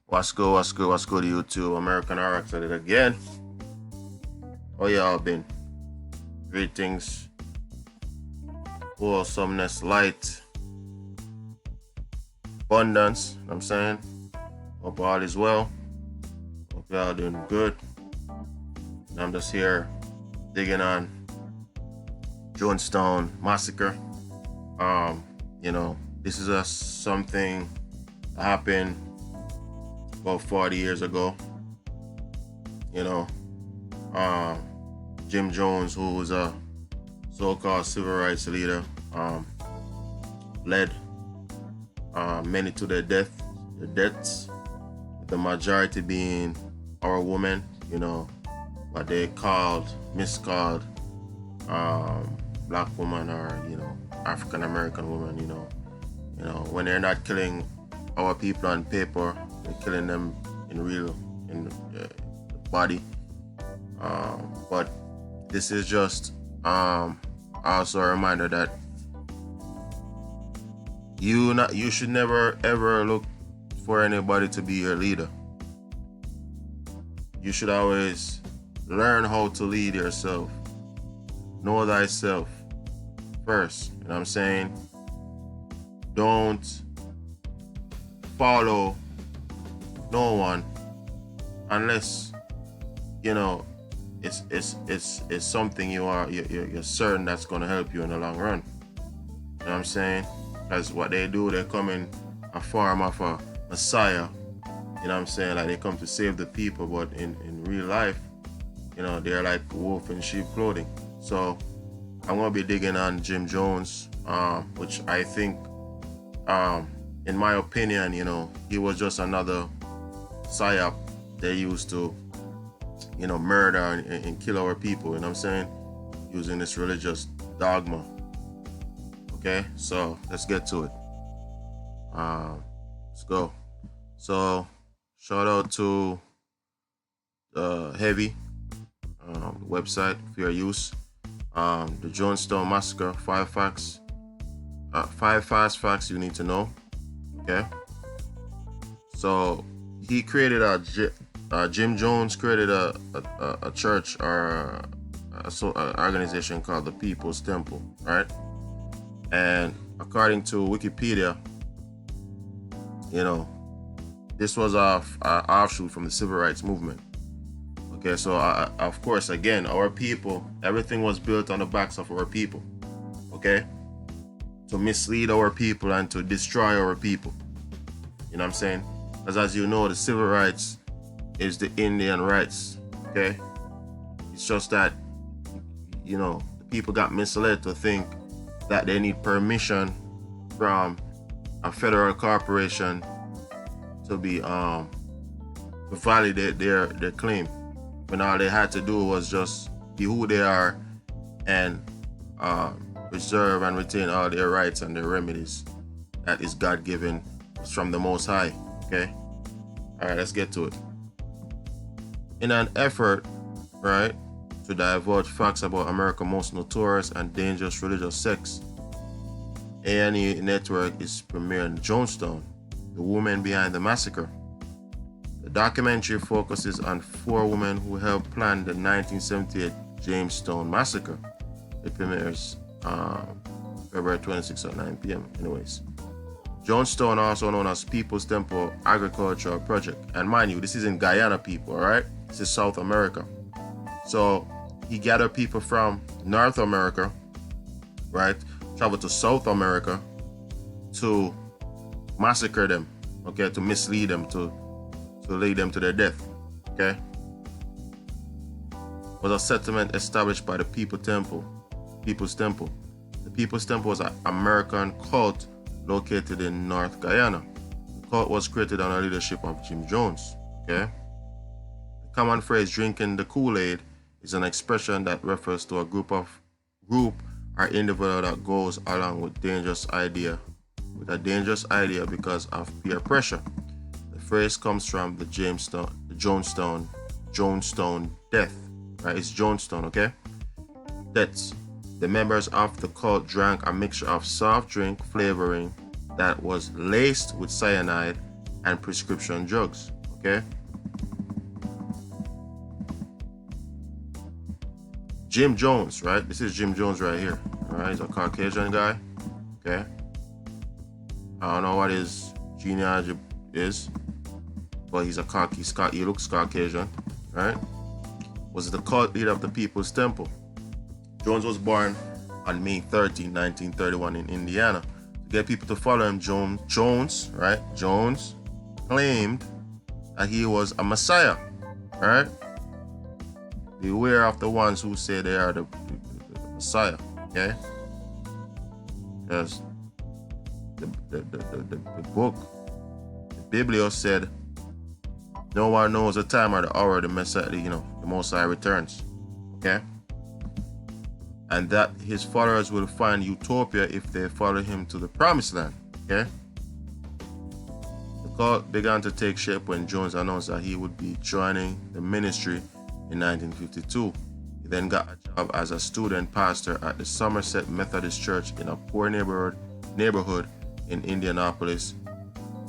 What's good, YouTube? American RX at it again. Oh, y'all been? Greetings, wholesomeness, light, abundance. You know what I'm saying? Hope all is well. Hope y'all doing good. And I'm just here digging on Jonestown Massacre. This is something that happened about 40 years ago. Jim Jones, who was a so-called civil rights leader, led many to their deaths, the majority being our women, what they miscalled black woman or, African American woman, when they're not killing our people on paper, they're killing them in the body. But this is just also a reminder that you should never ever look for anybody to be your leader. You should always learn how to lead yourself. Know thyself first. You know what I'm saying? Don't follow no one unless it's something you're certain that's gonna help you in the long run. You know what I'm saying? Because what they do, they come in a form of a messiah. You know what I'm saying? Like they come to save the people, but in real life, they're like wolf in sheep clothing. So I'm gonna be digging on Jim Jones, which I think, in my opinion, he was just another psyop they used to, murder and kill our people, you know what I'm saying? Using this religious dogma. Okay, so let's get to it. Let's go. So, shout out to Heavy website for your use. The Jonestown Massacre, 5 facts. 5 fast facts you need to know. Okay. So he created Jim Jones created a church or an organization called the People's Temple, right? And according to Wikipedia, this was an offshoot from the civil rights movement. Okay, so of course, again, our people, everything was built on the backs of our people. Okay, to mislead our people and to destroy our people. You know what I'm saying? Because as you know, the civil rights is the Indian rights. Okay, it's just that the people got misled to think that they need permission from a federal corporation to be to validate their claim, when all they had to do was just be who they are and preserve and retain all their rights and their remedies that is God-given from the Most High. Okay, all right, let's get to it. In an effort, right, to divulge facts about America's most notorious and dangerous religious sects, A&E Network is premiering Jonestown, the woman behind the massacre. The documentary focuses on 4 women who helped plan the 1978 Jamestown Massacre. It premieres February 26th at 9 p.m. Anyways, Jonestown, also known as People's Temple Agricultural Project, and mind you, this is in Guyana, people. All right, this is South America. So he gathered people from North America, right, traveled to South America to massacre them, okay, to mislead them, to lead them to their death. Okay, was a settlement established by the People's Temple. The People's Temple was an American cult located in North Guyana. The cult was created under the leadership of Jim Jones. Okay, the common phrase "drinking the Kool-Aid" is an expression that refers to a group or individual that goes along with a dangerous idea because of peer pressure. The phrase comes from the Jonestown death, right? It's Jonestown, okay? Deaths. The members of the cult drank a mixture of soft drink flavoring that was laced with cyanide and prescription drugs. Okay. Jim Jones, right? This is Jim Jones right here. All right, he's a Caucasian guy. Okay. I don't know what his genealogy is, but he's he looks Caucasian, right? Was the cult leader of the People's Temple. Jones was born on May 13, 1931 in Indiana. To get people to follow him, Jones claimed that he was a Messiah, right? Beware of the ones who say they are the Messiah, okay? Because the book, the Biblio said, no one knows the time or the hour the Messiah, the Messiah returns, okay? And that his followers will find utopia if they follow him to the promised land, okay? The cult began to take shape when Jones announced that he would be joining the ministry in 1952. He then got a job as a student pastor at the Somerset Methodist Church in a poor neighborhood in Indianapolis.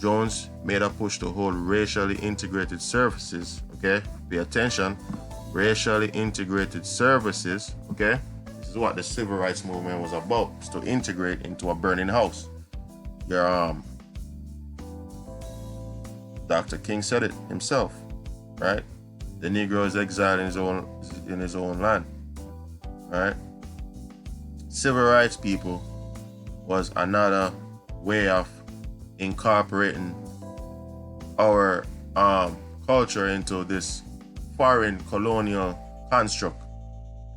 Jones made a push to hold racially integrated services, okay? Pay attention, racially integrated services, okay? This is what the civil rights movement was about, is to integrate into a burning house. Dr. King said it himself, right? The Negro is exiled in his own land, right? Civil rights people was another way of incorporating our culture into this foreign colonial construct.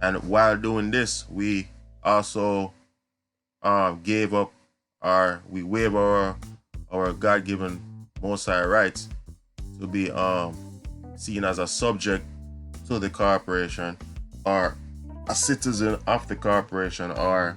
And while doing this, we also we waive our God-given Most High rights to be seen as a subject to the corporation, or a citizen of the corporation, or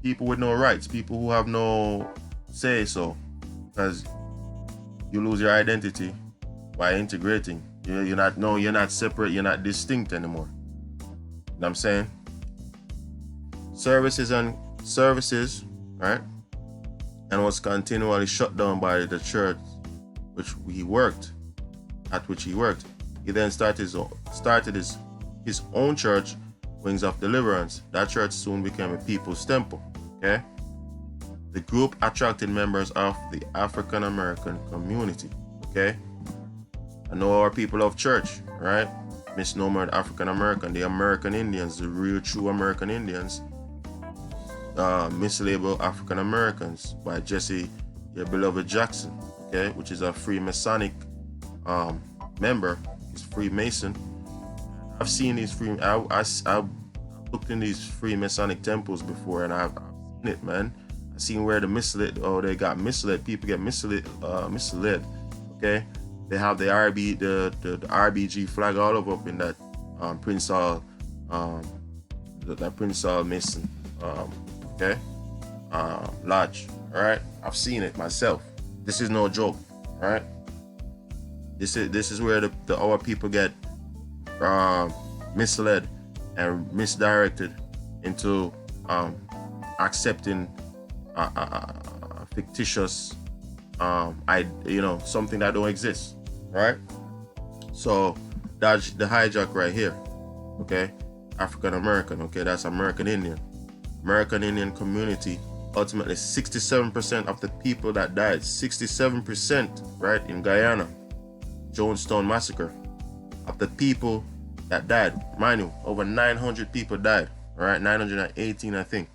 people with no rights, people who have no say so, because you lose your identity by integrating. You're not separate, you're not distinct anymore. You know what I'm saying? Services, right? And was continually shut down by the church at which he worked. He then started his own church, Wings of Deliverance. That church soon became a People's Temple. Okay? The group attracted members of the African American community. Okay? I know our people of church, right? Misnomered African American, the American Indians, the real true American Indians. Mislabeled African Americans by Jesse, your beloved Jackson, okay, which is a Freemasonic member. He's Freemason. I've seen these I've looked in these Freemasonic temples before, and I've seen it, man. I've seen where they got misled. People get misled. Okay, they have the RBG flag all over up in that Prince Hall, that Prince Hall Mason. Okay, lodge. All right, I've seen it myself. This is no joke. All right, this is where our people get misled and misdirected into accepting a fictitious something that don't exist. Right? So that's the hijack right here. Okay, African American. Okay, that's American Indian. American Indian community, ultimately 67% of the people that died, 67%, right, in Guyana, Jonestown Massacre, of the people that died, mind you, over 900 people died, right, 918 I think.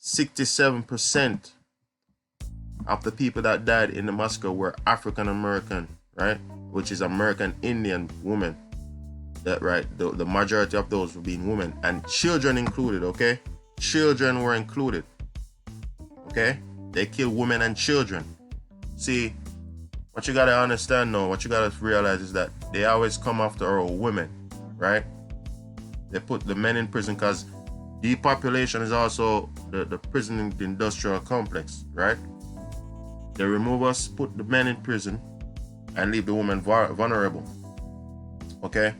67% of the people that died in the massacre were African American, right, which is American Indian women. That right, the majority of those were being women, and children included, okay? Children were included. Okay? They killed women and children. See, what you gotta understand now, what you gotta realize is that they always come after our women, right? They put the men in prison because depopulation is also the prison industrial complex, right? They remove us, put the men in prison, and leave the women vulnerable. Okay?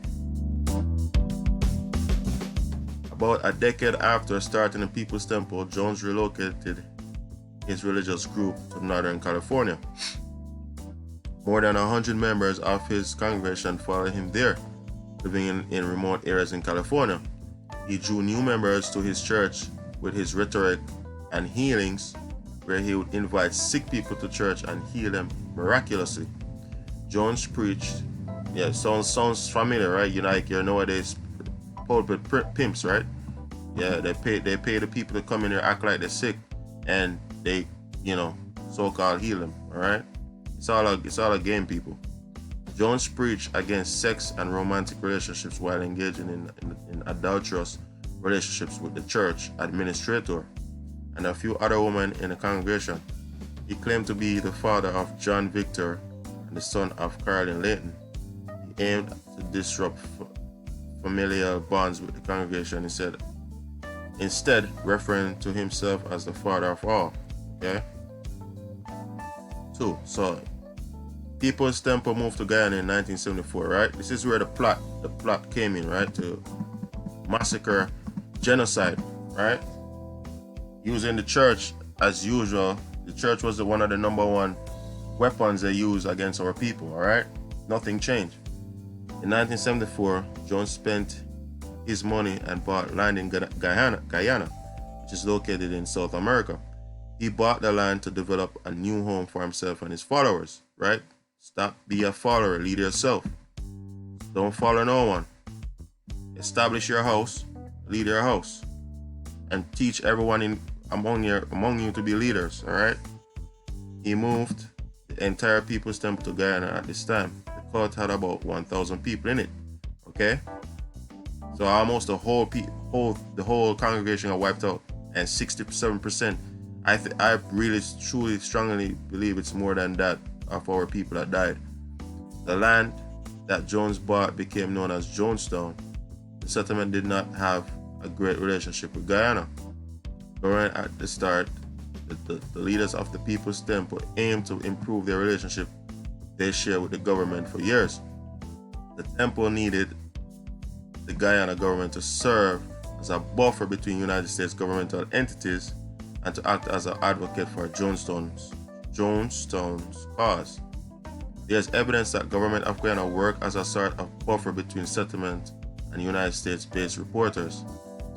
About a decade after starting the People's Temple, Jones relocated his religious group to Northern California. More than 100 members of his congregation followed him there, living in remote areas in California. He drew new members to his church with his rhetoric and healings, where he would invite sick people to church and heal them miraculously. Jones preached, yeah, sounds familiar, right? You know, like your nowadays pulpit pimps, right? Yeah, they pay the people to come in here, act like they're sick, and they, so-called heal them. All right, it's all a game, people. Jones preached against sex and romantic relationships while engaging in adulterous relationships with the church administrator and a few other women in the congregation. He claimed to be the father of John Victor and the son of Carolyn Layton. He aimed to disrupt familial bonds with the congregation, instead referring to himself as the father of all. Okay? 2. So People's Temple moved to Guyana in 1974, right? This is where the plot came in, right? To massacre, genocide, right? Using the church as usual. The church was one of the number one weapons they used against our people, all right? Nothing changed. In 1974, Jones spent his money and bought land in Guyana, which is located in South America. He bought the land to develop a new home for himself and his followers, right? Stop be a follower, lead yourself. Don't follow no one. Establish your house, lead your house, and teach everyone among you to be leaders, all right? He moved the entire People's Temple to Guyana at this time. The cult had about 1,000 people in it, okay? So almost the whole congregation got wiped out, and 67%. I really, truly, strongly believe it's more than that of our people that died. The land that Jones bought became known as Jonestown. The settlement did not have a great relationship with Guyana. During at the start, the leaders of the People's Temple aimed to improve their relationship they shared with the government for years. The temple needed the Guyana government to serve as a buffer between United States governmental entities and to act as an advocate for Jonestown's cause. There's evidence that government of Guyana worked as a sort of buffer between settlement and United States-based reporters.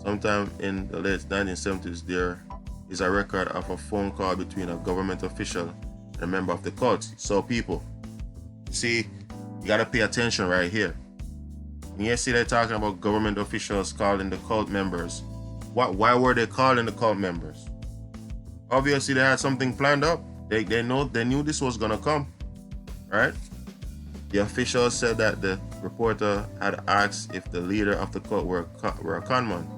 Sometime in the late 1970s, there is a record of a phone call between a government official and a member of the cult. So people, you see, you gotta pay attention right here. When you see they're talking about government officials calling the cult members, why were they calling the cult members? Obviously, they had something planned up. They knew this was gonna come, right? The official said that the reporter had asked if the leader of the cult were a conman.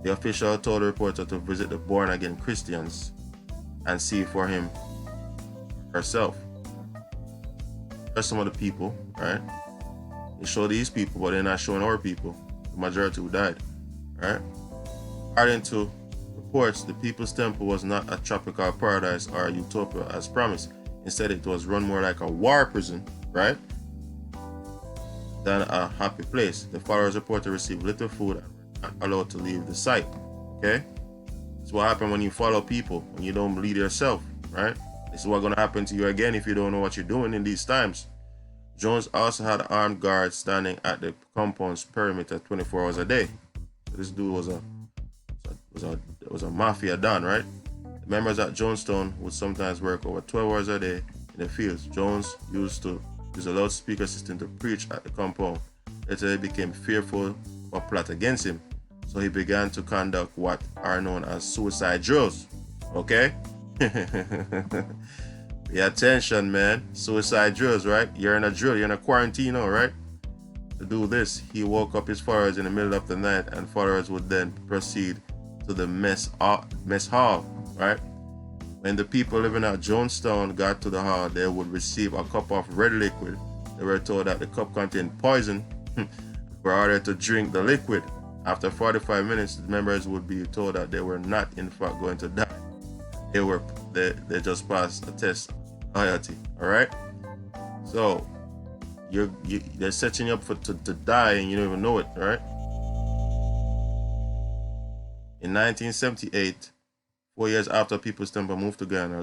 The official told the reporter to visit the born-again Christians and see for him herself. There's some of the people, right? They show these people, but they're not showing our people, the majority who died, right? According to reports, the People's Temple was not a tropical paradise or a utopia as promised. Instead, it was run more like a war prison, right, than a happy place. The followers reported received little food and were not allowed to leave the site, okay? That's what happens when you follow people, when you don't lead yourself, right? This is what's going to happen to you again if you don't know what you're doing in these times. Jones also had armed guards standing at the compound's perimeter 24 hours a day. So this dude was a mafia don, right? The members at Jonestown would sometimes work over 12 hours a day in the fields. Jones used to use a loudspeaker system to preach at the compound. Later he became fearful of a plot against him, so he began to conduct what are known as suicide drills. Okay? Pay attention, man. Suicide drills, right? You're in a drill, you're in a quarantine now, right? To do this, he woke up his followers in the middle of the night, and followers would then proceed to the mess hall, right? When the people living at Jonestown got to the hall, they would receive a cup of red liquid. They were told that the cup contained poison, were ordered to drink the liquid. After 45 minutes, the members would be told that they were not in fact going to die. They just passed a test of loyalty. All right. So they're setting you up to die and you don't even know it. All right. In 1978, 4 years after People's Temple moved to Ghana,